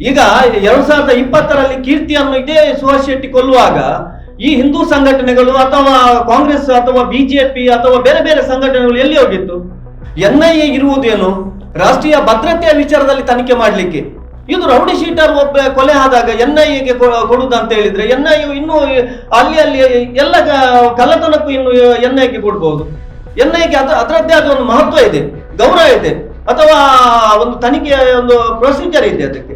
ಈಗ 2020ರಲ್ಲಿ ಕೀರ್ತಿಯನ್ನು ಇದೇ ಸುಹಾಸ್ ಶೆಟ್ಟಿ ಕೊಲ್ಲುವಾಗ ಈ ಹಿಂದೂ ಸಂಘಟನೆಗಳು ಅಥವಾ ಕಾಂಗ್ರೆಸ್ ಅಥವಾ ಬಿಜೆಪಿ ಅಥವಾ ಬೇರೆ ಬೇರೆ ಸಂಘಟನೆಗಳು ಎಲ್ಲಿ ಹೋಗಿತ್ತು? NIA ಇರುವುದೇನು? ರಾಷ್ಟ್ರೀಯ ಭದ್ರತೆಯ ವಿಚಾರದಲ್ಲಿ ತನಿಖೆ ಮಾಡಲಿಕ್ಕೆ. ಇದು ರೌಡಿ ಶೀಟರ್ ಒಬ್ಬ ಕೊಲೆ ಆದಾಗ NIAಗೆ ಕೊಡುವುದಂತ ಹೇಳಿದ್ರೆ NIA ಇನ್ನು ಅಲ್ಲಿ ಎಲ್ಲ ಕಳ್ಳತನಕ್ಕೂ ಇನ್ನು NIAಗೆ ಕೊಡ್ಬಹುದು. NIAಗೆ ಅದರದ್ದೇ ಆದ ಒಂದು ಮಹತ್ವ ಇದೆ, ಗೌರವ ಇದೆ, ಅಥವಾ ಒಂದು ತನಿಖೆಯ ಒಂದು ಪ್ರೊಸೀಜರ್ ಇದೆ ಅದಕ್ಕೆ.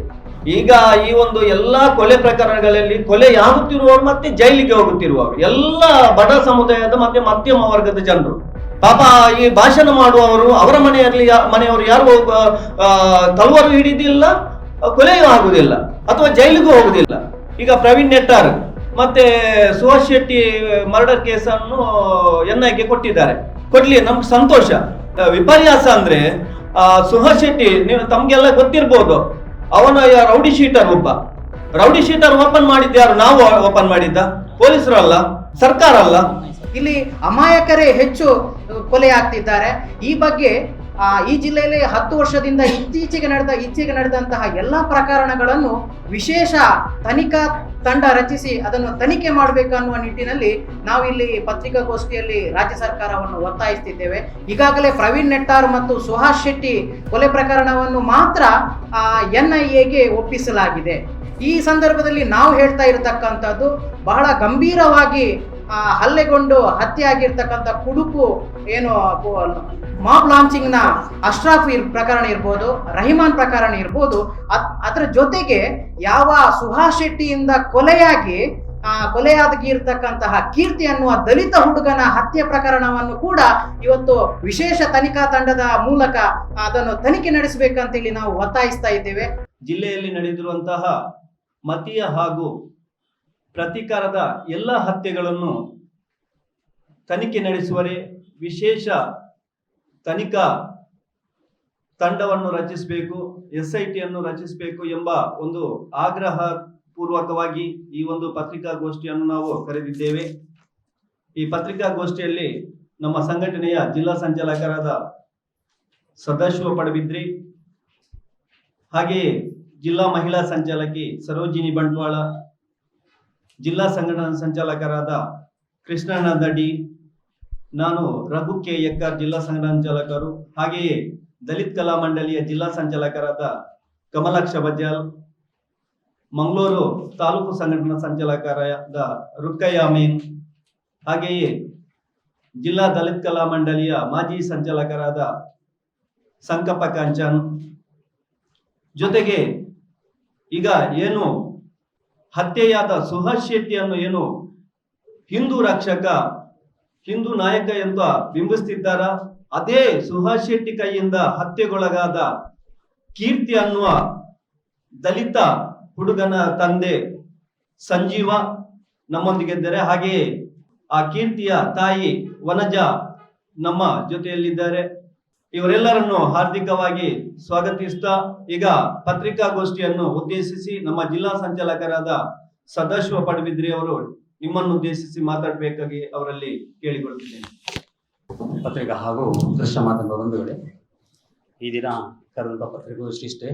ಈಗ ಈ ಒಂದು ಎಲ್ಲಾ ಕೊಲೆ ಪ್ರಕರಣಗಳಲ್ಲಿ ಕೊಲೆಯಾಗುತ್ತಿರುವವರು ಮತ್ತೆ ಜೈಲಿಗೆ ಹೋಗುತ್ತಿರುವವರು ಎಲ್ಲ ಬಡ ಸಮುದಾಯದ ಮತ್ತೆ ಮಧ್ಯಮ ವರ್ಗದ ಜನರು. ಪಾಪ ಈ ಭಾಷಣ ಮಾಡುವವರು ಅವರ ಮನೆಯವರು ಯಾರು ತಲವಾರು ಹಿಡಿದಿಲ್ಲ, ಕೊಲೆಯೂ ಆಗುದಿಲ್ಲ ಅಥವಾ ಜೈಲಿಗೂ ಹೋಗುದಿಲ್ಲ. ಈಗ ಪ್ರವೀಣ್ ನೆಟ್ಟಾರ್ ಮತ್ತೆ ಸುಹಾಸ್ ಶೆಟ್ಟಿ ಮರ್ಡರ್ ಕೇಸನ್ನು NIAಗೆ ಕೊಟ್ಟಿದ್ದಾರೆ. ಕೊಡ್ಲಿ, ನಮ್ಗೆ ಸಂತೋಷ. ವಿಪರ್ಯಾಸ ಅಂದ್ರೆ ಸುಹಾಸ್ ಶೆಟ್ಟಿ ತಮ್ಗೆಲ್ಲ ಗೊತ್ತಿರ್ಬೋದು, ಅವನ ರೌಡಿ ಶೀಟರ್ ಓಪನ್ ಮಾಡಿದ್ದ ಯಾರು? ನಾವು ಓಪನ್ ಮಾಡಿದ್ದ, ಪೊಲೀಸರು ಅಲ್ಲ, ಸರ್ಕಾರ ಅಲ್ಲ. ಇಲ್ಲಿ ಅಮಾಯಕರೇ ಹೆಚ್ಚು ಕೊಲೆ ಆಗ್ತಿದ್ದಾರೆ. ಈ ಬಗ್ಗೆ ಈ ಜಿಲ್ಲೆಯಲ್ಲಿ 10 ವರ್ಷದಿಂದ ಇತ್ತೀಚೆಗೆ ನಡೆದಂತಹ ಎಲ್ಲ ಪ್ರಕರಣಗಳನ್ನು ವಿಶೇಷ ತನಿಖಾ ತಂಡ ರಚಿಸಿ ಅದನ್ನು ತನಿಖೆ ಮಾಡಬೇಕು ಅನ್ನುವ ನಿಟ್ಟಿನಲ್ಲಿ ನಾವಿಲ್ಲಿ ಪತ್ರಿಕಾಗೋಷ್ಠಿಯಲ್ಲಿ ರಾಜ್ಯ ಸರ್ಕಾರವನ್ನು ಒತ್ತಾಯಿಸುತ್ತಿದ್ದೇವೆ. ಈಗಾಗಲೇ ಪ್ರವೀಣ್ ನೆಟ್ಟಾರ್ ಮತ್ತು ಸುಹಾಸ್ ಶೆಟ್ಟಿ ಕೊಲೆ ಪ್ರಕರಣವನ್ನು ಮಾತ್ರ NIAಗೆ ಒಪ್ಪಿಸಲಾಗಿದೆ. ಈ ಸಂದರ್ಭದಲ್ಲಿ ನಾವು ಹೇಳ್ತಾ ಇರತಕ್ಕಂಥದ್ದು ಬಹಳ ಗಂಭೀರವಾಗಿ ಹಲ್ಲೆಗೊಂಡು ಹತ್ಯೆ ಆಗಿರ್ತಕ್ಕಂಥ ಕುಡುಕು ಏನು ಮಾಬ್ ಲಾಂಚಿಂಗ್ ನ ಅಶ್ರಾಫ್ ಪ್ರಕರಣ ಇರ್ಬೋದು, ರಹಿಮಾನ್ ಪ್ರಕರಣ ಇರ್ಬೋದು. ಅದರ ಜೊತೆಗೆ ಯಾವ ಸುಹಾಸ್ ಶೆಟ್ಟಿಯಿಂದ ಕೊಲೆಯಾಗಿರ್ತಕ್ಕಂತಹ ಕೀರ್ತಿ ಅನ್ನುವ ದಲಿತ ಹುಡುಗನ ಹತ್ಯೆ ಪ್ರಕರಣವನ್ನು ಕೂಡ ಇವತ್ತು ವಿಶೇಷ ತನಿಖಾ ತಂಡದ ಮೂಲಕ ಅದನ್ನು ತನಿಖೆ ನಡೆಸಬೇಕಂತೇಳಿ ನಾವು ಒತ್ತಾಯಿಸ್ತಾ ಇದ್ದೇವೆ. ಜಿಲ್ಲೆಯಲ್ಲಿ ನಡೆದಿರುವಂತಹ ಮತೀಯ ಹಾಗೂ ಪ್ರತೀಕಾರದ ಎಲ್ಲ ಹತ್ಯೆಗಳನ್ನು ತನಿಖೆ ನಡೆಸುವರೆ ವಿಶೇಷ ತನಿಖಾ ತಂಡವನ್ನು ರಚಿಸಬೇಕು, SITಯನ್ನು ರಚಿಸಬೇಕು ಎಂಬ ಒಂದು ಆಗ್ರಹ ಪೂರ್ವಕವಾಗಿ ಈ ಒಂದು ಪತ್ರಿಕಾಗೋಷ್ಠಿಯನ್ನು ನಾವು ಕರೆದಿದ್ದೇವೆ. ಈ ಪತ್ರಿಕಾಗೋಷ್ಠಿಯಲ್ಲಿ ನಮ್ಮ ಸಂಘಟನೆಯ ಜಿಲ್ಲಾ ಸಂಚಾಲಕರಾದ ಸದಾಶಿವ ಪಡಬಿದ್ರಿ, ಹಾಗೆಯೇ ಜಿಲ್ಲಾ ಮಹಿಳಾ ಸಂಚಾಲಕಿ ಸರೋಜಿನಿ ಬಂಟ್ವಾಳ, ಜಿಲ್ಲಾ ಸಂಘಟನಾ ಸಂಚಾಲಕರಾದ ಕೃಷ್ಣಣ್ಣ ದಡ್ಡಿ, ನಾನು ರಘು ಕೆ ಎಕ್ಕರ್ ಜಿಲ್ಲಾ ಸಂಚಾಲಕರು, ಹಾಗೆಯೇ ದಲಿತ್ ಕಲಾ ಮಂಡಳಿಯ ಜಿಲ್ಲಾ ಸಂಚಾಲಕರಾದ ಕಮಲಾಕ್ಷ ಬಜಾಲ್, ಮಂಗಳೂರು ತಾಲೂಕು ಸಂಘಟನಾ ಸಂಚಾಲಕರಾದ ರುಕ್ಕಯ್ಯ ಅಮೀನ್, ಹಾಗೆಯೇ ಜಿಲ್ಲಾ ದಲಿತ್ ಕಲಾ ಮಂಡಳಿಯ ಮಾಜಿ ಸಂಚಾಲಕರಾದ ಸಂಕಪ್ಪ ಕಾಂಚನ್, ಜೊತೆಗೆ ಈಗ ಏನು ಹತ್ಯೆಯಾದ ಸುಹಾಸ್ ಶೆಟ್ಟಿಯನ್ನು ಏನು ಹಿಂದೂ ರಕ್ಷಕ, ಹಿಂದೂ ನಾಯಕ ಅಂತ ಬಿಂಬಿಸ್ತಿದ್ದಾರ, ಅದೇ ಸುಹಾಸ್ ಶೆಟ್ಟಿ ಕೈಯಿಂದ ಹತ್ಯೆಗೊಳಗಾದ ಕೀರ್ತಿ ಅನ್ನುವ ದಲಿತ ಹುಡುಗನ ತಂದೆ ಸಂಜೀವ ನಮ್ಮೊಂದಿಗಿದ್ದಾರೆ. ಹಾಗೆಯೇ ಆ ಕೀರ್ತಿಯ ತಾಯಿ ವನಜ ನಮ್ಮ ಜೊತೆಯಲ್ಲಿದ್ದಾರೆ. ಇವರೆಲ್ಲರನ್ನು ಹಾರ್ದಿಕವಾಗಿ ಸ್ವಾಗತಿಸ್ತಾ ಈಗ ಪತ್ರಿಕಾಗೋಷ್ಠಿಯನ್ನು ಉದ್ದೇಶಿಸಿ ನಮ್ಮ ಜಿಲ್ಲಾ ಸಂಚಾಲಕರಾದ ಸದಾಶಿವ ಪಡಬಿದ್ರಿ ಅವರು ನಿಮ್ಮನ್ನು ಉದ್ದೇಶಿಸಿ ಮಾತಾಡಬೇಕಾಗಿ ಅವರಲ್ಲಿ ಕೇಳಿಕೊಳ್ಳುತ್ತಿದ್ದೇನೆ. ಪತ್ರಿಕಾ ಹಾಗೂ ದೃಶ್ಯ ಮಾಧ್ಯಮದ ಬಂಧುಗಳೇ, ಈ ದಿನ ಕರೆದಂಥ ಪತ್ರಿಕಾಗೋಷ್ಠಿ ಇಷ್ಟೇ.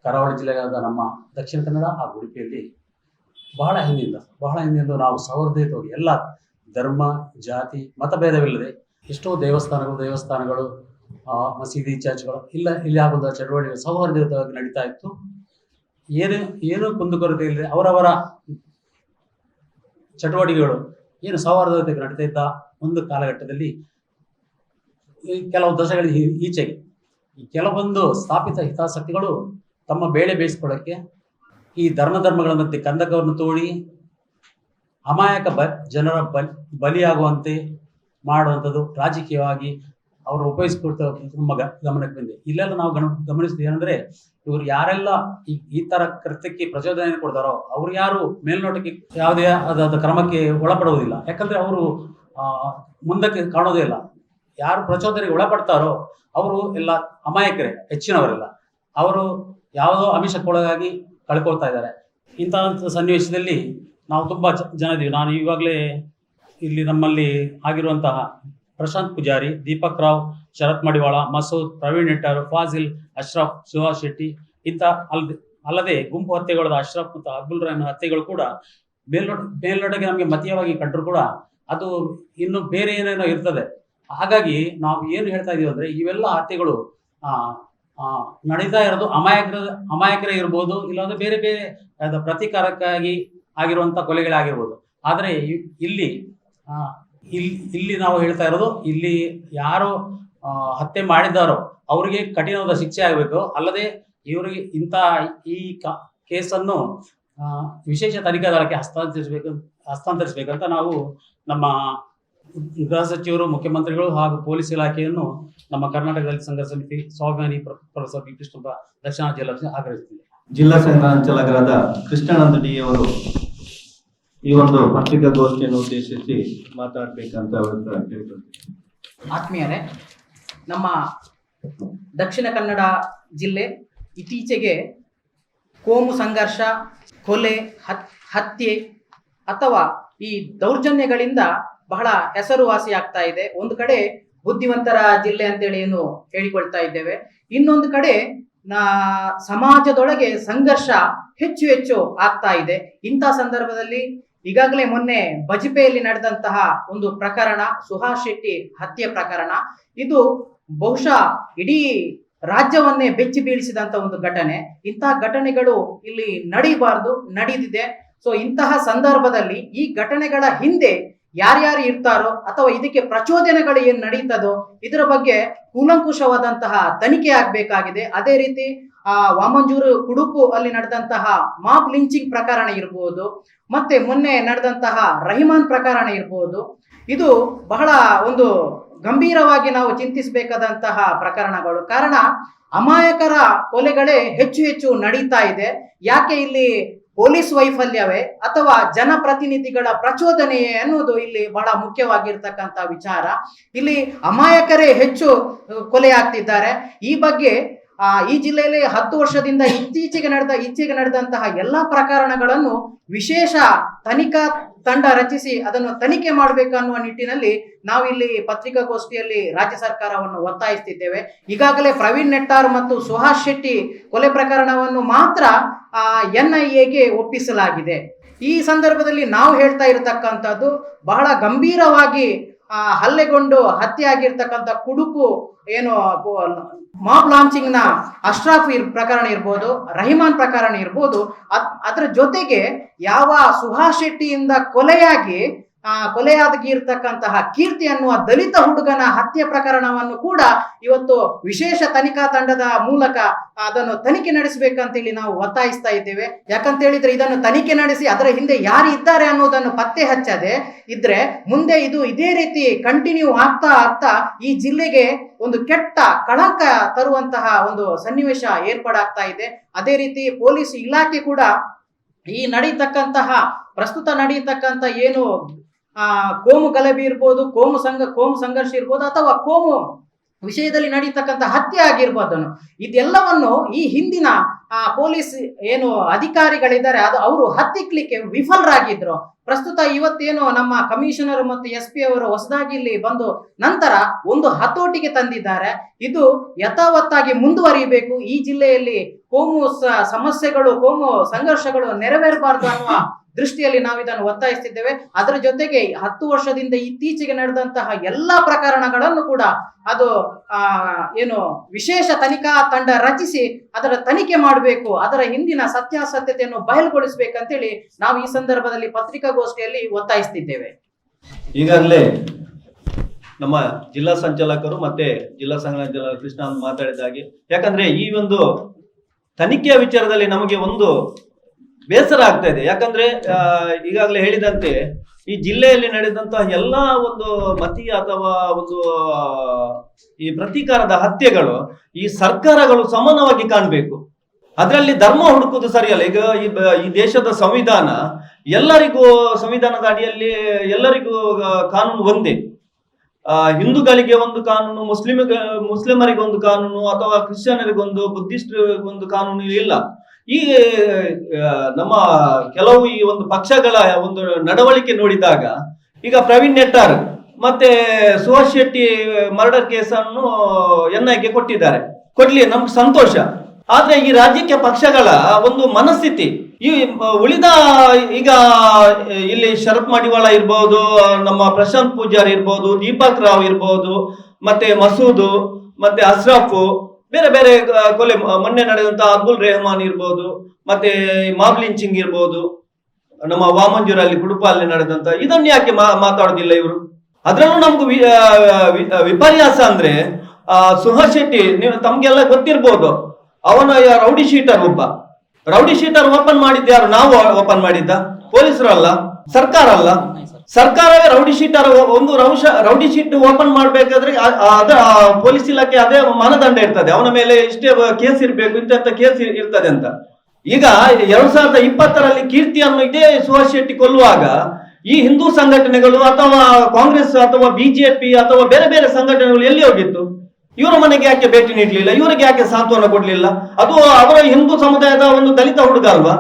ಕರಾವಳಿ ಜಿಲ್ಲೆಯಾದ ನಮ್ಮ ದಕ್ಷಿಣ ಕನ್ನಡ ಹಾಗೂ ಉಡುಪಿಯಲ್ಲಿ ಬಹಳ ಹಿಂದಿಂದ ನಾವು ಸೌಹಾರ್ದಯುತವಾಗಿ ಎಲ್ಲ ಧರ್ಮ, ಜಾತಿ, ಮತಭೇದವಿಲ್ಲದೆ ಎಷ್ಟೋ ದೇವಸ್ಥಾನಗಳು ಮಸೀದಿ, ಚರ್ಚ್ಗಳು ಇಲ್ಲಿ ಆಗುವಂತಹ ಚಟುವಟಿಕೆ ಸೌಹಾರ್ದಯುತವಾಗಿ ನಡೀತಾ ಇತ್ತು. ಏನು ಕುಂದುಕೊರತೆ ಇಲ್ಲದೆ ಅವರವರ ಚಟುವಟಿಕೆಗಳು ಏನು ಸೌಹಾರ್ದಯುತವಾಗಿ ನಡೀತಾ ಇದ್ದ ಒಂದು ಕಾಲಘಟ್ಟದಲ್ಲಿ ಕೆಲವು ದಶಕಗಳ ಈಚೆಗೆ ಈ ಕೆಲವೊಂದು ಸ್ಥಾಪಿತ ಹಿತಾಸಕ್ತಿಗಳು ತಮ್ಮ ಬೇಳೆ ಬೇಯಿಸ್ಕೊಳ್ಳೋಕ್ಕೆ ಈ ಧರ್ಮಗಳ ಮಧ್ಯೆ ಕಂದಕವನ್ನು ತೋಡಿ ಅಮಾಯಕ ಜನರ ಬಲಿಯಾಗುವಂತೆ ಮಾಡುವಂಥದ್ದು ರಾಜಕೀಯವಾಗಿ ಅವರು ಉಪಯೋಗಿಸ್ಕೊಳ್ತಾ ನಮ್ಮ ಗಮನಕ್ಕೆ ಬಂದಿದೆ. ಇಲ್ಲೆಲ್ಲ ನಾವು ಗಮನಿಸಿದ್ವಿ ಏನಂದ್ರೆ, ಇವರು ಯಾರೆಲ್ಲ ಈ ತರ ಕೃತ್ಯಕ್ಕೆ ಪ್ರಚೋದನೆ ಕೊಡ್ತಾರೋ ಅವ್ರು ಯಾರು ಮೇಲ್ನೋಟಕ್ಕೆ ಯಾವುದೇ ಆದ ಕ್ರಮಕ್ಕೆ ಒಳಪಡುವುದಿಲ್ಲ. ಯಾಕಂದ್ರೆ ಅವರು ಮುಂದಕ್ಕೆ ಕಾಣೋದೇ ಇಲ್ಲ. ಯಾರು ಪ್ರಚೋದನೆಗೆ ಒಳಪಡ್ತಾರೋ ಅವರು ಎಲ್ಲ ಅಮಾಯಕರೇ, ಹೆಚ್ಚಿನವರೆಲ್ಲ ಅವರು ಯಾವುದೋ ಆಮಿಷಕ್ಕೊಳಗಾಗಿ ಕಳ್ಕೊಳ್ತಾ ಇದ್ದಾರೆ. ಇಂತಹ ಸನ್ನಿವೇಶದಲ್ಲಿ ನಾವು ತುಂಬಾ ಜನ ಇದೀವಿ. ನಾನು ಈವಾಗಲೇ ಇಲ್ಲಿ ನಮ್ಮಲ್ಲಿ ಆಗಿರುವಂತಹ ಪ್ರಶಾಂತ್ ಪೂಜಾರಿ, ದೀಪಕ್ ರಾವ್, ಶರತ್ ಮಡಿವಾಳ, ಮಸೂದ್, ಪ್ರವೀಣ್ ನೆಟ್ಟಾರ್, ಫಾಜಿಲ್, ಅಶ್ರಫ್, ಸುಹಾಸ್ ಶೆಟ್ಟಿ ಇಂಥ ಅಲ್ಲದೆ ಗುಂಪು ಹತ್ಯೆಗಳಾದ ಅಶ್ರಫ್ ಮತ್ತು ಅಬ್ದುಲ್ ರಹೀಮ್ ಹತ್ಯೆಗಳು ಕೂಡ ಮೇಲ್ನೋಟಕ್ಕೆ ನಮಗೆ ಮತೀಯವಾಗಿ ಕಂಡರೂ ಕೂಡ ಅದು ಇನ್ನು ಬೇರೆ ಏನೇನೋ ಇರ್ತದೆ. ಹಾಗಾಗಿ ನಾವು ಏನು ಹೇಳ್ತಾ ಇದೀವಿ ಅಂದ್ರೆ ಇವೆಲ್ಲ ಹತ್ಯೆಗಳು ನಡೀತಾ ಇರೋದು ಅಮಾಯಕರೇ ಇರ್ಬೋದು, ಇಲ್ಲಾಂದ್ರೆ ಬೇರೆ ಬೇರೆ ಪ್ರತೀಕಾರಕ್ಕಾಗಿ ಆಗಿರುವಂತ ಕೊಲೆಗಳಾಗಿರ್ಬೋದು. ಆದರೆ ಇಲ್ಲಿ ನಾವು ಹೇಳ್ತಾ ಇರೋದು, ಇಲ್ಲಿ ಯಾರು ಹತ್ಯೆ ಮಾಡಿದ್ದಾರೋ ಅವರಿಗೆ ಕಠಿಣವಾದ ಶಿಕ್ಷೆ ಆಗಬೇಕು. ಅಲ್ಲದೆ ಇವರಿಗೆ ಈ ಕೇಸನ್ನು ವಿಶೇಷ ತನಿಖಾ ದಳಕ್ಕೆ ಹಸ್ತಾಂತರಿಸಬೇಕಂತ ನಾವು ನಮ್ಮ ಗೃಹ ಸಚಿವರು, ಮುಖ್ಯಮಂತ್ರಿಗಳು ಹಾಗೂ ಪೊಲೀಸ್ ಇಲಾಖೆಯನ್ನು ನಮ್ಮ ಕರ್ನಾಟಕ ದಲಿತ ಸಂಘರ್ಷ ಸಮಿತಿ ಸ್ವಾಭಿಮಾನಿ ಪ್ರೊಫೆಸರ್ ಬಿ ಕೃಷ್ಣಪ್ಪ ದಕ್ಷಿಣ ಜಿಲ್ಲಾ ಆಗ್ರಹಿಸುತ್ತಿದೆ. ಜಿಲ್ಲಾ ಸಂಚಾಲಕರಾದ ಕೃಷ್ಣಾನಂದ ಡಿ ಅವರು ಈ ಒಂದು ಪತ್ರಿಕಾಗೋಷ್ಠಿಯನ್ನು ಉದ್ದೇಶಿಸಿ ಮಾತಾಡಬೇಕಂತ ಕೇಳ್ಕೊಳ್ತೀನಿ. ಆತ್ಮೀಯರೇ, ನಮ್ಮ ದಕ್ಷಿಣ ಕನ್ನಡ ಜಿಲ್ಲೆ ಇತ್ತೀಚೆಗೆ ಕೋಮು ಸಂಘರ್ಷ, ಕೊಲೆ, ಹತ್ಯೆ ಅಥವಾ ಈ ದೌರ್ಜನ್ಯಗಳಿಂದ ಬಹಳ ಹೆಸರುವಾಸಿಯಾಗ್ತಾ ಇದೆ. ಒಂದು ಕಡೆ ಬುದ್ಧಿವಂತರ ಜಿಲ್ಲೆ ಅಂತೇಳಿ ಏನು ಹೇಳಿಕೊಳ್ತಾ ಇದ್ದೇವೆ, ಇನ್ನೊಂದು ಕಡೆ ಸಮಾಜದೊಳಗೆ ಸಂಘರ್ಷ ಹೆಚ್ಚು ಹೆಚ್ಚು ಆಗ್ತಾ ಇದೆ. ಇಂಥ ಸಂದರ್ಭದಲ್ಲಿ ಈಗಾಗಲೇ ಮೊನ್ನೆ ಬಜ್ಪೆಯಲ್ಲಿ ನಡೆದಂತಹ ಒಂದು ಪ್ರಕರಣ, ಸುಹಾಸ್ ಶೆಟ್ಟಿ ಹತ್ಯೆ ಪ್ರಕರಣ, ಇದು ಬಹುಶಃ ಇಡೀ ರಾಜ್ಯವನ್ನೇ ಬೆಚ್ಚಿ ಬೀಳಿಸಿದಂತ ಒಂದು ಘಟನೆ. ಇಂತಹ ಘಟನೆಗಳು ಇಲ್ಲಿ ನಡೀಬಾರ್ದು, ನಡೆದಿದೆ. ಸೊ ಇಂತಹ ಸಂದರ್ಭದಲ್ಲಿ ಈ ಘಟನೆಗಳ ಹಿಂದೆ ಯಾರ್ಯಾರು ಇರ್ತಾರೋ ಅಥವಾ ಇದಕ್ಕೆ ಪ್ರಚೋದನೆಗಳು ಏನ್ ನಡೀತದೋ ಇದರ ಬಗ್ಗೆ ಕೂಲಂಕುಷವಾದಂತಹ ತನಿಖೆ ಆಗ್ಬೇಕಾಗಿದೆ. ಅದೇ ರೀತಿ ವಾಮಂಜೂರು ಕುಡುಪು ಅಲ್ಲಿ ನಡೆದಂತಹ ಮಾಬ್ ಲಿಂಚಿಂಗ್ ಪ್ರಕರಣ ಇರ್ಬೋದು, ಮತ್ತೆ ಮೊನ್ನೆ ನಡೆದಂತಹ ರಹಿಮಾನ್ ಪ್ರಕರಣ ಇರ್ಬೋದು, ಇದು ಬಹಳ ಒಂದು ಗಂಭೀರವಾಗಿ ನಾವು ಚಿಂತಿಸಬೇಕಾದಂತಹ ಪ್ರಕರಣಗಳು. ಕಾರಣ ಅಮಾಯಕರ ಕೊಲೆಗಳೇ ಹೆಚ್ಚು ಹೆಚ್ಚು ನಡೀತಾ ಇದೆ. ಯಾಕೆ ಇಲ್ಲಿ ಪೊಲೀಸ್ ವೈಫಲ್ಯವೇ ಅಥವಾ ಜನಪ್ರತಿನಿಧಿಗಳ ಪ್ರಚೋದನೆಯೇ ಅನ್ನೋದು ಇಲ್ಲಿ ಬಹಳ ಮುಖ್ಯವಾಗಿರ್ತಕ್ಕಂಥ ವಿಚಾರ. ಇಲ್ಲಿ ಅಮಾಯಕರೇ ಹೆಚ್ಚು ಕೊಲೆ ಆಗ್ತಿದ್ದಾರೆ. ಈ ಬಗ್ಗೆ ಈ ಜಿಲ್ಲೆಯಲ್ಲಿ 10 ವರ್ಷದಿಂದ ಇತ್ತೀಚೆಗೆ ನಡೆದಂತಹ ಎಲ್ಲಾ ಪ್ರಕರಣಗಳನ್ನು ವಿಶೇಷ ತನಿಖಾ ತಂಡ ರಚಿಸಿ ಅದನ್ನು ತನಿಖೆ ಮಾಡಬೇಕು ಅನ್ನುವ ನಿಟ್ಟಿನಲ್ಲಿ ನಾವಿಲ್ಲಿ ಪತ್ರಿಕಾಗೋಷ್ಠಿಯಲ್ಲಿ ರಾಜ್ಯ ಸರ್ಕಾರವನ್ನು ಒತ್ತಾಯಿಸುತ್ತಿದ್ದೇವೆ. ಈಗಾಗಲೇ ಪ್ರವೀಣ್ ನೆಟ್ಟಾರ್ ಮತ್ತು ಸುಹಾಸ್ ಶೆಟ್ಟಿ ಕೊಲೆ ಪ್ರಕರಣವನ್ನು ಮಾತ್ರ NIAಗೆ ಒಪ್ಪಿಸಲಾಗಿದೆ. ಈ ಸಂದರ್ಭದಲ್ಲಿ ನಾವು ಹೇಳ್ತಾ ಇರತಕ್ಕಂಥದ್ದು, ಬಹಳ ಗಂಭೀರವಾಗಿ ಹಲ್ಲೆಗೊಂಡು ಹತ್ಯೆ ಆಗಿರ್ತಕ್ಕಂಥ ಕುಡುಪು ಏನು ಮಾಬ್ ಲಾಂಚಿಂಗ್ ನ ಅಶ್ರಾಫ್ ಪ್ರಕರಣ ಇರ್ಬೋದು, ರಹಿಮಾನ್ ಪ್ರಕರಣ ಇರ್ಬೋದು, ಅದರ ಜೊತೆಗೆ ಯಾವ ಸುಹಾಸ್ ಶೆಟ್ಟಿಯಿಂದ ಕೊಲೆಯಾಗಿರ್ತಕ್ಕಂತಹ ಕೀರ್ತಿ ಅನ್ನುವ ದಲಿತ ಹುಡುಗನ ಹತ್ಯೆ ಪ್ರಕರಣವನ್ನು ಕೂಡ ಇವತ್ತು ವಿಶೇಷ ತನಿಖಾ ತಂಡದ ಮೂಲಕ ಅದನ್ನು ತನಿಖೆ ನಡೆಸಬೇಕಂತೇಳಿ ನಾವು ಒತ್ತಾಯಿಸ್ತಾ ಇದ್ದೇವೆ. ಯಾಕಂತ ಹೇಳಿದ್ರೆ ಇದನ್ನು ತನಿಖೆ ನಡೆಸಿ ಅದರ ಹಿಂದೆ ಯಾರು ಇದ್ದಾರೆ ಅನ್ನೋದನ್ನು ಪತ್ತೆ ಹಚ್ಚದೆ ಇದ್ರೆ ಮುಂದೆ ಇದು ಇದೇ ರೀತಿ ಕಂಟಿನ್ಯೂ ಆಗ್ತಾ ಈ ಜಿಲ್ಲೆಗೆ ಒಂದು ಕೆಟ್ಟ ಕಳಂಕ ತರುವಂತಹ ಒಂದು ಸನ್ನಿವೇಶ ಏರ್ಪಡಾಗ್ತಾ ಇದೆ. ಅದೇ ರೀತಿ ಪೊಲೀಸ್ ಇಲಾಖೆ ಕೂಡ ಈ ಪ್ರಸ್ತುತ ನಡೀತಕ್ಕಂಥ ಏನು ಕೋಮು ಗಲಭೆ ಇರ್ಬೋದು, ಕೋಮು ಸಂಘರ್ಷ ಇರ್ಬೋದು, ಅಥವಾ ಕೋಮು ವಿಷಯದಲ್ಲಿ ನಡೀತಕ್ಕಂಥ ಹತ್ಯೆ ಆಗಿರ್ಬೋದು, ಇದೆಲ್ಲವನ್ನು ಈ ಹಿಂದಿನ ಪೊಲೀಸ್ ಏನು ಅಧಿಕಾರಿಗಳಿದ್ದಾರೆ ಅವರು ಹತ್ತಿಕ್ಲಿಕ್ಕೆ ವಿಫಲರಾಗಿದ್ರು. ಪ್ರಸ್ತುತ ಇವತ್ತೇನು ನಮ್ಮ ಕಮಿಷನರ್ ಮತ್ತು SP ಅವರು ಹೊಸದಾಗಿ ಇಲ್ಲಿ ಬಂದು ನಂತರ ಒಂದು ಹತೋಟಿಗೆ ತಂದಿದ್ದಾರೆ. ಇದು ಯಥಾವತ್ತಾಗಿ ಮುಂದುವರಿಯಬೇಕು. ಈ ಜಿಲ್ಲೆಯಲ್ಲಿ ಕೋಮು ಸಮಸ್ಯೆಗಳು, ಕೋಮು ಸಂಘರ್ಷಗಳು ನೆರವೇರಬಾರದು ಅನ್ನುವ ದೃಷ್ಟಿಯಲ್ಲಿ ನಾವು ಇದನ್ನು ಒತ್ತಾಯಿಸ್ತಿದ್ದೇವೆ. ಅದರ ಜೊತೆಗೆ 10 ವರ್ಷದಿಂದ ಇತ್ತೀಚೆಗೆ ನಡೆದಂತಹ ಎಲ್ಲಾ ಪ್ರಕರಣಗಳನ್ನು ಕೂಡ ಅದು ಏನು ವಿಶೇಷ ತನಿಖಾ ತಂಡ ರಚಿಸಿ ಅದರ ತನಿಖೆ ಮಾಡಬೇಕು, ಅದರ ಹಿಂದಿನ ಸತ್ಯಾಸತ್ಯತೆಯನ್ನು ಬಯಲುಗೊಳಿಸಬೇಕಂತೇಳಿ ನಾವು ಈ ಸಂದರ್ಭದಲ್ಲಿ ಪತ್ರಿಕಾಗೋಷ್ಠಿಯಲ್ಲಿ ಒತ್ತಾಯಿಸ್ತಿದ್ದೇವೆ. ಈಗಾಗಲೇ ನಮ್ಮ ಜಿಲ್ಲಾ ಸಂಚಾಲಕರು ಮತ್ತೆ ಜಿಲ್ಲಾ ಸಂಘಟನಾ ಕೃಷ್ಣ ಅಂತ ಮಾತಾಡಿದ ಹಾಗೆ, ಯಾಕಂದ್ರೆ ಈ ಒಂದು ತನಿಖೆಯ ವಿಚಾರದಲ್ಲಿ ನಮಗೆ ಒಂದು ಬೇಸರ ಆಗ್ತಾ ಇದೆ. ಯಾಕಂದ್ರೆ ಈಗಾಗಲೇ ಹೇಳಿದಂತೆ ಈ ಜಿಲ್ಲೆಯಲ್ಲಿ ನಡೆದಂತಹ ಎಲ್ಲಾ ಒಂದು ಮತೀಯ ಅಥವಾ ಒಂದು ಈ ಪ್ರತೀಕಾರದ ಹತ್ಯೆಗಳು ಈ ಸರ್ಕಾರಗಳು ಸಮಾನವಾಗಿ ಕಾಣಬೇಕು. ಅದರಲ್ಲಿ ಧರ್ಮ ಹುಡುಕುವುದು ಸರಿಯಲ್ಲ. ಈಗ ಈ ದೇಶದ ಸಂವಿಧಾನದ ಅಡಿಯಲ್ಲಿ ಎಲ್ಲರಿಗೂ ಕಾನೂನು ಒಂದೇ. ಹಿಂದೂಗಳಿಗೆ ಒಂದು ಕಾನೂನು, ಮುಸ್ಲಿಮರಿಗೆ ಒಂದು ಕಾನೂನು, ಅಥವಾ ಕ್ರಿಶ್ಚಿಯನರಿಗೊಂದು, ಬುದ್ಧಿಸ್ಟ್ರಿಗೊಂದು ಕಾನೂನು ಇಲ್ಲ. ಈ ನಮ್ಮ ಕೆಲವು ಈ ಒಂದು ಪಕ್ಷಗಳ ಒಂದು ನಡವಳಿಕೆ ನೋಡಿದಾಗ ಈಗ ಪ್ರವೀಣ್ ನೆಟ್ಟಾರ್ ಮತ್ತೆ ಸುಹಾಸ್ ಶೆಟ್ಟಿ ಮರ್ಡರ್ ಕೇಸನ್ನು NIAಗೆ ಕೊಟ್ಟಿದ್ದಾರೆ. ಕೊಡ್ಲಿ, ನಮ್ಗೆ ಸಂತೋಷ. ಆದ್ರೆ ಈ ರಾಜ್ಯಕ್ಕೆ ಪಕ್ಷಗಳ ಒಂದು ಮನಸ್ಥಿತಿ ಈ ಉಳಿದ ಈಗ ಇಲ್ಲಿ ಶರತ್ ಮಡಿವಾಳ ಇರ್ಬೋದು, ನಮ್ಮ ಪ್ರಶಾಂತ್ ಪೂಜಾರಿ ಇರ್ಬೋದು, ದೀಪಕ್ ರಾವ್ ಇರ್ಬೋದು, ಮತ್ತೆ ಮಸೂದ್, ಮತ್ತೆ ಅಶ್ರಫ್, ಬೇರೆ ಬೇರೆ ಕೊಲೆ ಮೊನ್ನೆ ನಡೆದಂತ ಅಬ್ದುಲ್ ರೆಹಮಾನ್ ಇರ್ಬೋದು, ಮತ್ತೆ ಮಾಬ್ ಲಿಂಚಿಂಗ್ ಇರ್ಬೋದು, ನಮ್ಮ ವಾಮಂಜೂರಲ್ಲಿ ಕುಡುಪಲ್ಲಿ ನಡೆದಂತ ಇದನ್ನ ಯಾಕೆ ಮಾತಾಡೋದಿಲ್ಲ ಇವರು? ಅದ್ರಲ್ಲೂ ನಮ್ದು ವಿಪರ್ಯಾಸ ಅಂದ್ರೆ ಸುಹಾಸ್ ಶೆಟ್ಟಿ, ನೀವು ತಮ್ಗೆಲ್ಲ ಗೊತ್ತಿರ್ಬೋದು, ಅವನ ರೌಡಿ ಶೀಟರ್ ಒಬ್ಬ. ರೌಡಿ ಶೀಟರ್ ಓಪನ್ ಮಾಡಿದ್ದ ಯಾರು? ನಾವು ಓಪನ್ ಮಾಡಿದ್ದ? ಪೊಲೀಸರು ಅಲ್ಲ, ಸರ್ಕಾರ ಅಲ್ಲ. ಸರ್ಕಾರವೇ ರೌಡಿ ಶೀಟರ್ ಒಂದು ರೌಡಿ ಶೀಟ್ ಓಪನ್ ಮಾಡ್ಬೇಕಾದ್ರೆ ಅದ ಪೊಲೀಸ್ ಇಲಾಖೆ ಅದೇ ಮಾನದಂಡ ಇರ್ತದೆ, ಅವನ ಮೇಲೆ ಇಷ್ಟೇ ಕೇಸ್ ಇರ್ಬೇಕು, ಇಂಥ ಕೇಸ್ ಇರ್ತದೆ ಅಂತ. ಈಗ 2020ರಲ್ಲಿ ಕೀರ್ತಿಯನ್ನು ಇದೇ ಸುಹಾಸ್ ಶೆಟ್ಟಿ ಕೊಲ್ಲುವಾಗ ಈ ಹಿಂದೂ ಸಂಘಟನೆಗಳು ಅಥವಾ ಕಾಂಗ್ರೆಸ್ ಅಥವಾ ಬಿಜೆಪಿ ಅಥವಾ ಬೇರೆ ಬೇರೆ ಸಂಘಟನೆಗಳು ಎಲ್ಲಿ ಹೋಗಿತ್ತು? ಇವರ ಮನೆಗೆ ಯಾಕೆ ಭೇಟಿ ನೀಡಲಿಲ್ಲ? ಇವರಿಗೆ ಯಾಕೆ ಸಾಂತ್ವನ ಕೊಡ್ಲಿಲ್ಲ? ಅದು ಅವರ ಹಿಂದೂ ಸಮುದಾಯದ ಒಂದು ದಲಿತ ಹುಡುಗ ಅಲ್ವಾ?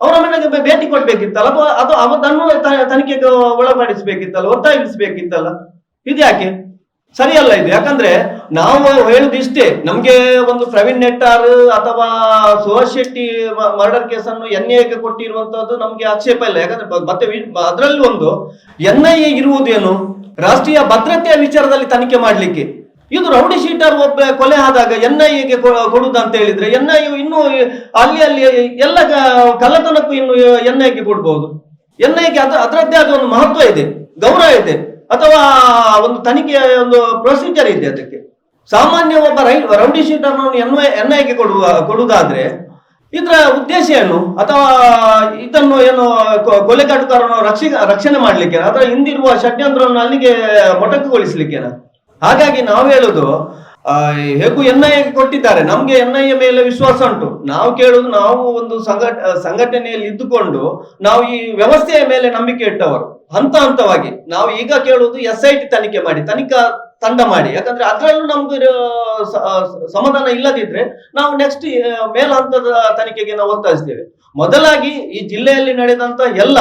ಅವರ ಮನೆಗೆ ಭೇಟಿ ಕೊಡ್ಬೇಕಿತ್ತಲ್ಲ, ಅಥವಾ ಅದನ್ನು ತನಿಖೆಗೆ ಒಳಪಡಿಸಬೇಕಿತ್ತಲ್ಲ, ಒತ್ತಾಯಿಸಬೇಕಿತ್ತಲ್ಲ. ಇದ್ಯಾಕೆ ಸರಿಯಲ್ಲ ಇದು. ಯಾಕಂದ್ರೆ ನಾವು ಹೇಳುದು ಇಷ್ಟೇ, ನಮ್ಗೆ ಒಂದು ಪ್ರವೀಣ್ ನೆಟ್ಟಾರ್ ಅಥವಾ ಸುಹಾಸ್ ಶೆಟ್ಟಿ ಮರ್ಡರ್ ಕೇಸನ್ನು NIAಗೆ ಕೊಟ್ಟಿರುವಂತದ್ದು ನಮ್ಗೆ ಆಕ್ಷೇಪ ಇಲ್ಲ. ಯಾಕಂದ್ರೆ ಮತ್ತೆ ಅದರಲ್ಲಿ ಒಂದು NIA ಇರುವುದೇನು, ರಾಷ್ಟ್ರೀಯ ಭದ್ರತೆಯ ವಿಚಾರದಲ್ಲಿ ತನಿಖೆ ಮಾಡ್ಲಿಕ್ಕೆ. ಇದು ರೌಡಿ ಶೀಟರ್ ಒಬ್ಬ ಕೊಲೆ ಆದಾಗ NIAಗೆ ಕೊಡುದಂತ ಹೇಳಿದ್ರೆ NIA ಇನ್ನು ಅಲ್ಲಿ ಎಲ್ಲ ಕಳ್ಳತನಕ್ಕೂ ಇನ್ನು NIAಗೆ ಕೊಡ್ಬಹುದು. NIAಗೆ ಅದರದ್ದೇ ಆದ ಒಂದು ಮಹತ್ವ ಇದೆ, ಗೌರವ ಇದೆ, ಅಥವಾ ಒಂದು ತನಿಖೆಯ ಒಂದು ಪ್ರೊಸೀಜರ್ ಇದೆ ಅದಕ್ಕೆ. ಸಾಮಾನ್ಯ ಒಬ್ಬ ರೌಡಿ ಶೀಟರ್ NIAಗೆ ಕೊಡುವುದಾದ್ರೆ ಇದರ ಉದ್ದೇಶ ಏನು? ಅಥವಾ ಇದನ್ನು ಏನು ಕೊಲೆಗಾಟಗಾರನ್ನು ರಕ್ಷಣೆ ಮಾಡ್ಲಿಕ್ಕೆ, ಅಥವಾ ಹಿಂದಿರುವ ಷಡ್ಯಂತ್ರವನ್ನು ಅಲ್ಲಿಗೆ ಮೊಟಕುಗೊಳಿಸ್ಲಿಕ್ಕೆ? ಹಾಗಾಗಿ ನಾವು ಹೇಳುದು, ಹೇಗೂ NIAಗೆ ಕೊಟ್ಟಿದ್ದಾರೆ, ನಮ್ಗೆ NIA ಮೇಲೆ ವಿಶ್ವಾಸ ಉಂಟು. ನಾವು ಕೇಳುದು, ನಾವು ಒಂದು ಸಂಘಟನೆಯಲ್ಲಿ ಇದ್ದುಕೊಂಡು ನಾವು ಈ ವ್ಯವಸ್ಥೆಯ ಮೇಲೆ ನಂಬಿಕೆ ಇಟ್ಟವರು. ಹಂತ ಹಂತವಾಗಿ ನಾವು ಈಗ ಕೇಳುವುದು SIT ತನಿಖೆ ಮಾಡಿ, ತನಿಖಾ ತಂಡ ಮಾಡಿ. ಯಾಕಂದ್ರೆ ಅದರಲ್ಲೂ ನಮ್ಗೆ ಸಮಾಧಾನ ಇಲ್ಲದಿದ್ರೆ ನಾವು ನೆಕ್ಸ್ಟ್ ಮೇಲ್ ಹಂತದ ತನಿಖೆಗೆ ನಾವು ಒತ್ತಾಯಿಸ್ತೇವೆ. ಮೊದಲಾಗಿ ಈ ಜಿಲ್ಲೆಯಲ್ಲಿ ನಡೆದಂತ ಎಲ್ಲ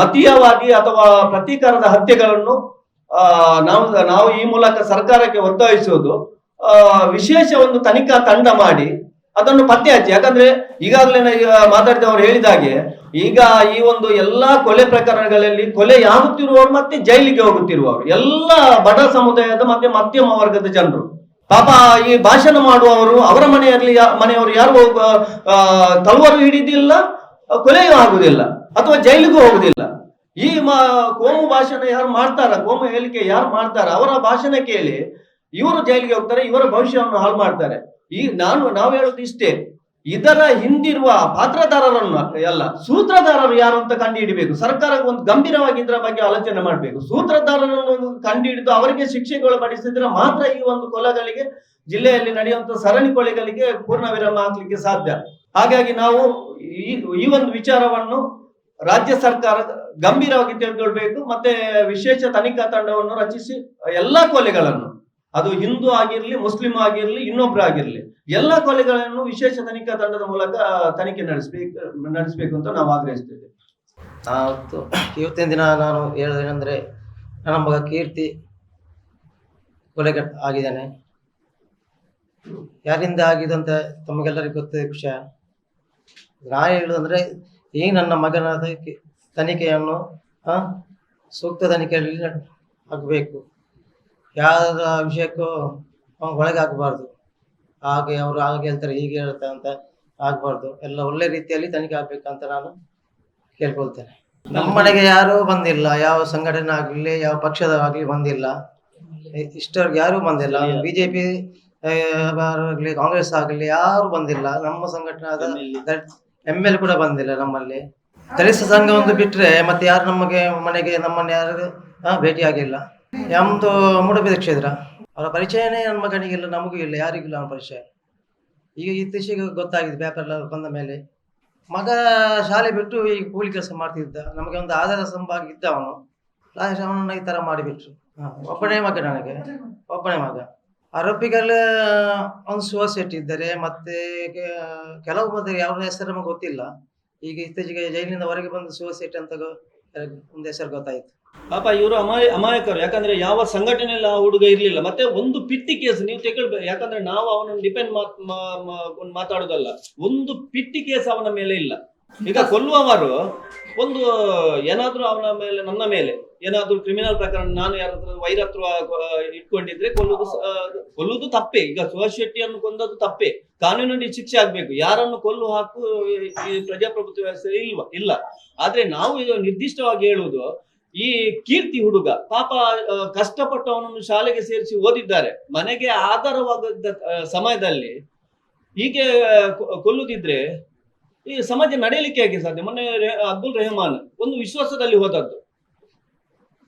ಮತೀಯವಾದಿ ಅಥವಾ ಪ್ರತೀಕಾರದ ಹತ್ಯೆಗಳನ್ನು ನಾವು ಈ ಮೂಲಕ ಸರ್ಕಾರಕ್ಕೆ ಒತ್ತಾಯಿಸುವುದು, ವಿಶೇಷ ಒಂದು ತನಿಖಾ ತಂಡ ಮಾಡಿ ಅದನ್ನು ಪತ್ತೆ ಹಚ್ಚಿ. ಯಾಕಂದ್ರೆ ಈಗಾಗಲೇ ಮಾತಾಡಿದವರು ಹೇಳಿದಾಗೆ, ಈಗ ಈ ಒಂದು ಎಲ್ಲಾ ಕೊಲೆ ಪ್ರಕರಣಗಳಲ್ಲಿ ಕೊಲೆಯಾಗುತ್ತಿರುವವರು ಮತ್ತೆ ಜೈಲಿಗೆ ಹೋಗುತ್ತಿರುವವರು ಎಲ್ಲ ಬಡ ಸಮುದಾಯದ ಮತ್ತೆ ಮಧ್ಯಮ ವರ್ಗದ ಜನರು. ಪಾಪ ಈ ಭಾಷಣ ಮಾಡುವವರು, ಅವರ ಮನೆಯವರು ಯಾರು ತಲವಾರು ಹಿಡಿದಿಲ್ಲ, ಕೊಲೆಯೂ ಆಗುದಿಲ್ಲ, ಅಥವಾ ಜೈಲಿಗೂ ಹೋಗುದಿಲ್ಲ. ಈ ಕೋಮು ಭಾಷಣ ಯಾರು ಮಾಡ್ತಾರ, ಕೋಮು ಹೇಳಿಕೆ ಯಾರು ಮಾಡ್ತಾರ, ಅವರ ಭಾಷಣ ಕೇಳಿ ಇವರು ಜೈಲಿಗೆ ಹೋಗ್ತಾರೆ, ಇವರ ಭವಿಷ್ಯವನ್ನು ಹಾಳು ಮಾಡ್ತಾರೆ. ನಾವು ಹೇಳೋದು ಇಷ್ಟೇ, ಇದರ ಹಿಂದಿರುವ ಪಾತ್ರಧಾರರನ್ನು ಎಲ್ಲ, ಸೂತ್ರಧಾರರು ಯಾರು ಅಂತ ಕಂಡು ಹಿಡಿಬೇಕು. ಸರ್ಕಾರ ಒಂದು ಗಂಭೀರವಾಗಿ ಇದರ ಬಗ್ಗೆ ಆಲೋಚನೆ ಮಾಡಬೇಕು. ಸೂತ್ರಧಾರರನ್ನು ಕಂಡು ಹಿಡಿದು ಅವರಿಗೆ ಶಿಕ್ಷೆಗೊಳಪಡಿಸಿದ್ರೆ ಮಾತ್ರ ಈ ಒಂದು ಕೊಲೆಗಳಿಗೆ, ಜಿಲ್ಲೆಯಲ್ಲಿ ನಡೆಯುವಂತ ಸರಣಿ ಕೊಲೆಗಳಿಗೆ ಪೂರ್ಣ ವಿರಾಮ ಹಾಕ್ಲಿಕ್ಕೆ ಸಾಧ್ಯ. ಹಾಗಾಗಿ ನಾವು ಈ ಒಂದು ವಿಚಾರವನ್ನು ರಾಜ್ಯ ಸರ್ಕಾರ ಗಂಭೀರವಾಗಿ ತೆಗೆದುಕೊಳ್ಬೇಕು. ಮತ್ತೆ ವಿಶೇಷ ತನಿಖಾ ತಂಡವನ್ನು ರಚಿಸಿ ಎಲ್ಲಾ ಕೊಲೆಗಳನ್ನು, ಅದು ಹಿಂದೂ ಆಗಿರ್ಲಿ, ಮುಸ್ಲಿಂ ಆಗಿರ್ಲಿ, ಇನ್ನೊಬ್ರು ಆಗಿರ್ಲಿ, ಎಲ್ಲಾ ಕೊಲೆಗಳನ್ನು ವಿಶೇಷ ತನಿಖಾ ತಂಡದ ಮೂಲಕ ತನಿಖೆ ನಡೆಸಬೇಕು ಅಂತ ನಾವು ಆಗ್ರಹಿಸ್ತೇವೆ. ಇವತ್ತಿನ ದಿನ ನಾನು ಹೇಳೋದೇನೆಂದ್ರೆ, ನನ್ನ ಮಗ ಕೀರ್ತಿ ಆಗಿದ್ದಾನೆ. ಯಾರಿಂದ ಆಗಿದಂತ ತಮಗೆಲ್ಲರಿಗೂ ಗೊತ್ತಿದೆ ವಿಷಯ. ನಾ ಹೇಳುದಂದ್ರೆ, ಈ ನನ್ನ ಮಗನ ತನಿಖೆಯನ್ನು ಸೂಕ್ತ ತನಿಖೆಯಲ್ಲಿ ಆಗಬೇಕು. ಯಾರ ವಿಷಯಕ್ಕೂ ಒಳಗೆ ಆಗಬಾರ್ದು. ಹಾಗೆ ಅವರು ಹಾಗೆ ಹೇಳ್ತಾರೆ, ಹೀಗೆ ಹೇಳ್ತಾರೆ ಅಂತ ಆಗ್ಬಾರ್ದು. ಎಲ್ಲ ಒಳ್ಳೆ ರೀತಿಯಲ್ಲಿ ತನಿಖೆ ಆಗ್ಬೇಕಂತ ನಾನು ಕೇಳ್ಕೊಳ್ತೇನೆ. ನಮ್ಮ ಮನೆಗೆ ಯಾರೂ ಬಂದಿಲ್ಲ, ಯಾವ ಸಂಘಟನೆ ಆಗಲಿ, ಯಾವ ಪಕ್ಷದವಾಗಲಿ ಬಂದಿಲ್ಲ. ಇಷ್ಟವರೆಗೆ ಯಾರೂ ಬಂದಿಲ್ಲ. BJP ಆಗಲಿ, ಕಾಂಗ್ರೆಸ್ ಆಗಲಿ ಯಾರು ಬಂದಿಲ್ಲ. ನಮ್ಮ ಸಂಘಟನೆ ಆದ ML ಕೂಡ ಬಂದಿಲ್ಲ ನಮ್ಮಲ್ಲಿ. ದಲಿತ ಸಂಘ ಒಂದು ಬಿಟ್ರೆ ಮತ್ತೆ ಯಾರು ನಮಗೆ ಮನೆಗೆ ನಮ್ಮನ್ನು ಯಾರು ಭೇಟಿ ಆಗಿಲ್ಲ. ನಮ್ದು ಮೂಡಬಿದ್ರೆ ಕ್ಷೇತ್ರ, ಅವರ ಪರಿಚಯನೇ ನನ್ನ ಮಗನಿಗಿಲ್ಲ, ನಮಗೂ ಇಲ್ಲ, ಯಾರಿಗಿಲ್ಲ ಅವನ ಪರಿಚಯ. ಈಗ ಇತ್ತೀಚೆಗೆ ಗೊತ್ತಾಗಿದೆ ಪೇಪರ್ ಬಂದ ಮೇಲೆ. ಮಗ ಶಾಲೆ ಬಿಟ್ಟು ಈಗ ಕೂಲಿ ಕೆಲಸ ಮಾಡ್ತಿದ್ದ. ನಮಗೆ ಒಂದು ಆಧಾರ ಸ್ತಂಭ ಇದ್ದ ಅವನು. ಲಾಸ್ಟ್ ಅವನನ್ನ ಈ ತರ ಮಾಡಿಬಿಟ್ರು. ಒಬ್ಬನೇ ಮಗ, ನನಗೆ ಒಬ್ಬನೇ ಮಗ. ಆರೋಪಿಗಳ ಒಂದು ಸುಹಾಸ್ ಶೆಟ್ಟಿ ಇದ್ದಾರೆ, ಮತ್ತೆ ಕೆಲವು ಮಂದಿ ಯಾವ ಹೆಸರು ನಮಗೆ ಗೊತ್ತಿಲ್ಲ. ಈಗ ಇತ್ತೀಚೆಗೆ ಜೈಲಿನಿಂದ ಹೊರಗೆ ಬಂದು ಸುಹಾಸ್ ಶೆಟ್ಟಿ ಅಂತ ಒಂದು ಹೆಸರು ಗೊತ್ತಾಯ್ತು. ಪಾಪ ಇವರು ಅಮಾಯಕರು. ಯಾಕಂದ್ರೆ ಯಾವ ಸಂಘಟನೆಯಲ್ಲಿ ಆ ಹುಡುಗ ಇರ್ಲಿಲ್ಲ. ಮತ್ತೆ ಒಂದು ಪಿಟ್ಟಿ ಕೇಸ್ ನೀವು ತೆಗೊಳ್ಬೇಕು. ಯಾಕಂದ್ರೆ ನಾವು ಅವನನ್ನು ಡಿಪೆಂಡ್ ಮಾತಾಡೋದಲ್ಲ. ಒಂದು ಪಿಟ್ಟಿ ಕೇಸ್ ಅವನ ಮೇಲೆ ಇಲ್ಲ. ಈಗ ಕೊಲ್ಲುವವರು ಒಂದು ಏನಾದ್ರೂ ಅವನ ಮೇಲೆ, ನನ್ನ ಮೇಲೆ ಏನಾದ್ರೂ ಕ್ರಿಮಿನಲ್ ಪ್ರಕರಣ, ನಾನು ಯಾರಾದ್ರೂ ವೈರತ್ವ ಇಟ್ಕೊಂಡಿದ್ರೆ ಕೊಲ್ಲುವುದು ತಪ್ಪೇ. ಈಗ ಸುಹಾಸ್ ಶೆಟ್ಟಿಯನ್ನು ಕೊಂದದ್ದು ತಪ್ಪೇ, ಕಾನೂನಿನಲ್ಲಿ ಶಿಕ್ಷೆ ಆಗ್ಬೇಕು. ಯಾರನ್ನು ಕೊಲ್ಲು ಹಾಕು ಈ ಪ್ರಜಾಪ್ರಭುತ್ವ ವ್ಯವಸ್ಥೆ ಇಲ್ಲ. ಆದ್ರೆ ನಾವು ಇದು ನಿರ್ದಿಷ್ಟವಾಗಿ ಹೇಳುವುದು, ಈ ಕೀರ್ತಿ ಹುಡುಗ ಪಾಪ ಕಷ್ಟಪಟ್ಟು ಅವನನ್ನು ಶಾಲೆಗೆ ಸೇರಿಸಿ ಓದಿದ್ದಾರೆ. ಮನೆಗೆ ಆಧಾರವಾದ ಸಮಯದಲ್ಲಿ ಹೀಗೆ ಕೊಲ್ಲುದಿದ್ರೆ ಈ ಸಮಾಜ ನಡೆಯಲಿಕ್ಕೆ ಹೇಗೆ ಸಾಧ್ಯ? ಮೊನ್ನೆ ಅಬ್ದುಲ್ ರೆಹಮಾನ್ ಒಂದು ವಿಶ್ವಾಸದಲ್ಲಿ ಹೋದದ್ದು.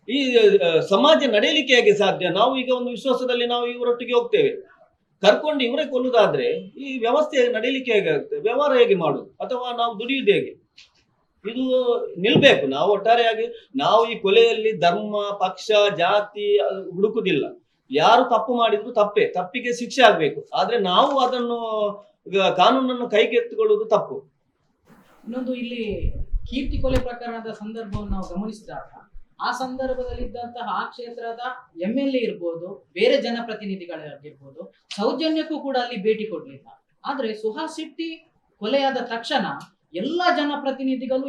ಈ ಸಮಾಜ ನಡೆಯಲಿಕ್ಕೆ ಹೇಗೆ ಸಾಧ್ಯ? ನಾವು ಈಗ ಒಂದು ವಿಶ್ವಾಸದಲ್ಲಿ ನಾವು ಇವರೊಟ್ಟಿಗೆ ಹೋಗ್ತೇವೆ, ಕರ್ಕೊಂಡು ಇವರೇ ಕೊಲ್ಲುದಾದ್ರೆ ಈ ವ್ಯವಸ್ಥೆ ನಡೆಯಲಿಕ್ಕೆ ಹೇಗೆ ಆಗುತ್ತೆ? ವ್ಯವಹಾರ ಹೇಗೆ ಮಾಡುದು? ಅಥವಾ ನಾವು ದುಡಿಯುವುದು ಹೇಗೆ? ಇದು ನಿಲ್ಬೇಕು. ನಾವು ಒಟ್ಟಾರೆಯಾಗಿ ನಾವು ಈ ಕೊಲೆಯಲ್ಲಿ ಧರ್ಮ, ಪಕ್ಷ, ಜಾತಿ ಹುಡುಕುದಿಲ್ಲ. ಯಾರು ತಪ್ಪು ಮಾಡಿದ್ರು ತಪ್ಪೇ, ತಪ್ಪಿಗೆ ಶಿಕ್ಷೆ ಆಗ್ಬೇಕು. ಆದ್ರೆ ನಾವು ಅದನ್ನು ಕಾನೂನನ್ನು ಕೈಗೆತ್ತಿಕೊಳ್ಳುವುದು ತಪ್ಪು. ಇನ್ನೊಂದು, ಇಲ್ಲಿ ಕೀರ್ತಿ ಕೊಲೆ ಪ್ರಕರಣದ ಸಂದರ್ಭವನ್ನು ನಾವು ಗಮನಿಸಿದಾಗ ಆ ಸಂದರ್ಭದಲ್ಲಿ ಇದ್ದಂತಹ ಆ ಕ್ಷೇತ್ರದ MLA ಇರ್ಬೋದು, ಬೇರೆ ಜನಪ್ರತಿನಿಧಿಗಳಾಗಿರ್ಬೋದು, ಸೌಜನ್ಯಕ್ಕೂ ಕೂಡ ಅಲ್ಲಿ ಭೇಟಿ ಕೊಡ್ಲಿಲ್ಲ. ಆದ್ರೆ ಸುಹಾಸ್ ಶೆಟ್ಟಿ ಕೊಲೆಯಾದ ತಕ್ಷಣ ಎಲ್ಲ ಜನಪ್ರತಿನಿಧಿಗಳು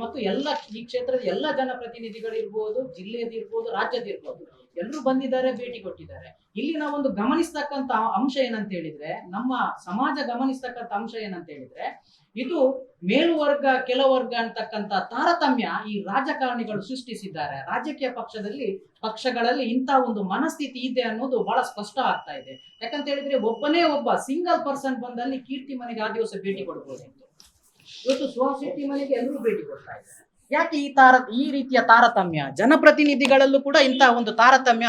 ಮತ್ತು ಎಲ್ಲ ಈ ಕ್ಷೇತ್ರದ ಎಲ್ಲ ಜನಪ್ರತಿನಿಧಿಗಳಿರ್ಬೋದು, ಜಿಲ್ಲೆಯದಿರ್ಬೋದು, ರಾಜ್ಯದಿರ್ಬೋದು, ಎಲ್ಲರೂ ಬಂದಿದ್ದಾರೆ, ಭೇಟಿ ಕೊಟ್ಟಿದ್ದಾರೆ. ಇಲ್ಲಿ ನಾವೊಂದು ಗಮನಿಸ್ತಕ್ಕಂತ ಅಂಶ ಏನಂತ ಹೇಳಿದ್ರೆ, ನಮ್ಮ ಸಮಾಜ ಗಮನಿಸ್ತಕ್ಕಂತ ಅಂಶ ಏನಂತ ಹೇಳಿದ್ರೆ, ಇದು ಮೇಲುವರ್ಗ ಕೆಳವರ್ಗ ಅಂತಕ್ಕಂಥ ತಾರತಮ್ಯ ಈ ರಾಜಕಾರಣಿಗಳು ಸೃಷ್ಟಿಸಿದ್ದಾರೆ. ರಾಜಕೀಯ ಪಕ್ಷಗಳಲ್ಲಿ ಇಂಥ ಒಂದು ಮನಸ್ಥಿತಿ ಇದೆ ಅನ್ನೋದು ಬಹಳ ಸ್ಪಷ್ಟ ಆಗ್ತಾ ಇದೆ. ಯಾಕಂತ ಹೇಳಿದ್ರೆ ಒಬ್ಬನೇ ಒಬ್ಬ ಸಿಂಗಲ್ ಪರ್ಸನ್ ಬಂದಲ್ಲಿ ಕೀರ್ತಿ ಮನೆಗೆ ಆ ದಿವಸ ಭೇಟಿ ಕೊಡ್ಬೋದಿತ್ತು. ಇವತ್ತು ಸುಹಾಸ್ ಶೆಟ್ಟಿ ಮನೆಗೆ ಎಲ್ಲರೂ ಭೇಟಿ ಕೊಡ್ತಾ ಇದ್ದಾರೆ. ಯಾಕೆ ಈ ರೀತಿಯ ತಾರತಮ್ಯ? ಜನಪ್ರತಿನಿಧಿಗಳಲ್ಲೂ ಕೂಡ ಇಂತಹ ಒಂದು ತಾರತಮ್ಯ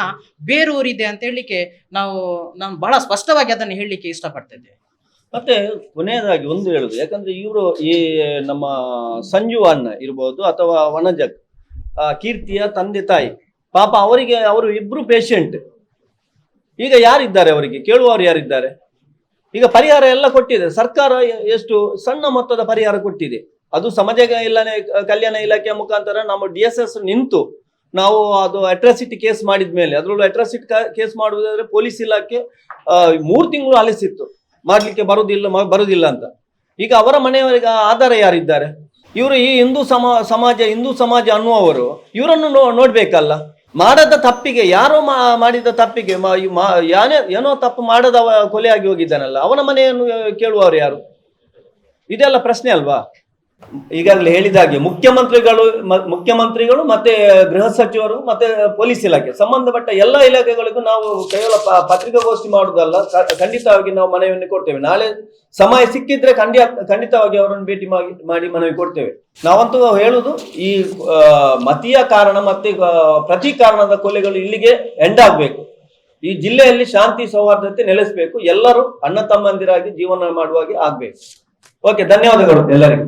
ಬೇರೂರಿದೆ ಅಂತ ಹೇಳಲಿಕ್ಕೆ ನಾನು ಬಹಳ ಸ್ಪಷ್ಟವಾಗಿ ಅದನ್ನು ಹೇಳಲಿಕ್ಕೆ ಇಷ್ಟಪಡ್ತಿದ್ದೆ. ಮತ್ತೆ ಕೊನೆಯದಾಗಿ ಒಂದು ಹೇಳುದು, ಯಾಕಂದ್ರೆ ಇವರು ಈ ನಮ್ಮ ಸಂಜು ಅಣ್ಣ ಇರ್ಬೋದು ಅಥವಾ ವನಜಕ್, ಕೀರ್ತಿಯ ತಂದೆ ತಾಯಿ, ಪಾಪ ಅವರು ಇಬ್ರು ಪೇಷಂಟ್. ಈಗ ಯಾರಿದ್ದಾರೆ ಅವರಿಗೆ ಕೇಳುವವರು ಯಾರಿದ್ದಾರೆ? ಈಗ ಪರಿಹಾರ ಎಲ್ಲ ಕೊಟ್ಟಿದೆ ಸರ್ಕಾರ, ಎಷ್ಟು ಸಣ್ಣ ಮೊತ್ತದ ಪರಿಹಾರ ಕೊಟ್ಟಿದೆ. ಅದು ಸಮಾಜ ಕಲ್ಯಾಣ ಇಲಾಖೆಯ ಮುಖಾಂತರ ನಮ್ಮ DSS ನಿಂತು ನಾವು ಅದು ಅಟ್ರಾಸಿಟಿ ಕೇಸ್ ಮಾಡಿದ್ಮೇಲೆ, ಅದರಲ್ಲೂ ಅಟ್ರಾಸಿಟಿ ಕೇಸ್ ಮಾಡುವುದಾದ್ರೆ ಪೊಲೀಸ್ ಇಲಾಖೆ 3 ತಿಂಗಳು ಆಲಿಸಿತ್ತು, ಮಾಡ್ಲಿಕ್ಕೆ ಬರುದಿಲ್ಲ ಅಂತ. ಈಗ ಅವರ ಮನೆಯವರಿಗೆ ಆಧಾರ ಯಾರಿದ್ದಾರೆ? ಇವರು ಈ ಹಿಂದೂ ಸಮಾಜ ಅನ್ನುವವರು ಇವರನ್ನು ನೋಡ್ಬೇಕಲ್ಲ. ಮಾಡದ ತಪ್ಪಿಗೆ, ಯಾರೋ ಮಾಡಿದ ತಪ್ಪಿಗೆ ಏನೋ ತಪ್ಪು ಮಾಡದ ಕೊಲೆಯಾಗಿ ಹೋಗಿದ್ದಾನಲ್ಲ, ಅವನ ಮನೆಯನ್ನು ಕೇಳುವವರು ಯಾರು? ಇದೆಲ್ಲ ಪ್ರಶ್ನೆ ಅಲ್ವಾ? ಈಗಾಗಲೇ ಹೇಳಿದಾಗೆ ಮುಖ್ಯಮಂತ್ರಿಗಳು ಮತ್ತೆ ಗೃಹ ಸಚಿವರು ಮತ್ತೆ ಪೊಲೀಸ್ ಇಲಾಖೆ ಸಂಬಂಧಪಟ್ಟ ಎಲ್ಲ ಇಲಾಖೆಗಳಿಗೂ ನಾವು ಕೇವಲ ಪತ್ರಿಕಾಗೋಷ್ಠಿ ಮಾಡುವುದಲ್ಲ, ಖಂಡಿತವಾಗಿ ನಾವು ಮನವಿಯನ್ನು ಕೊಡ್ತೇವೆ. ನಾಳೆ ಸಮಯ ಸಿಕ್ಕಿದ್ರೆ ಖಂಡಿತವಾಗಿ ಅವರನ್ನು ಭೇಟಿ ಮಾಡಿ ಮನವಿ ಕೊಡ್ತೇವೆ. ನಾವಂತೂ ಹೇಳುದು, ಈ ಮತೀಯ ಕಾರಣ ಮತ್ತೆ ಪ್ರತೀಕಾರಣದ ಕೊಲೆಗಳು ಇಲ್ಲಿಗೆ ಎಂಡ್ ಆಗ್ಬೇಕು. ಈ ಜಿಲ್ಲೆಯಲ್ಲಿ ಶಾಂತಿ ಸೌಹಾರ್ದತೆ ನೆಲೆಸಬೇಕು. ಎಲ್ಲರೂ ಅಣ್ಣ ತಮ್ಮಂದಿರಾಗಿ ಜೀವನ ಮಾಡುವಾಗೆ ಆಗ್ಬೇಕು. ಓಕೆ, ಧನ್ಯವಾದಗಳು ಎಲ್ಲರಿಗೂ.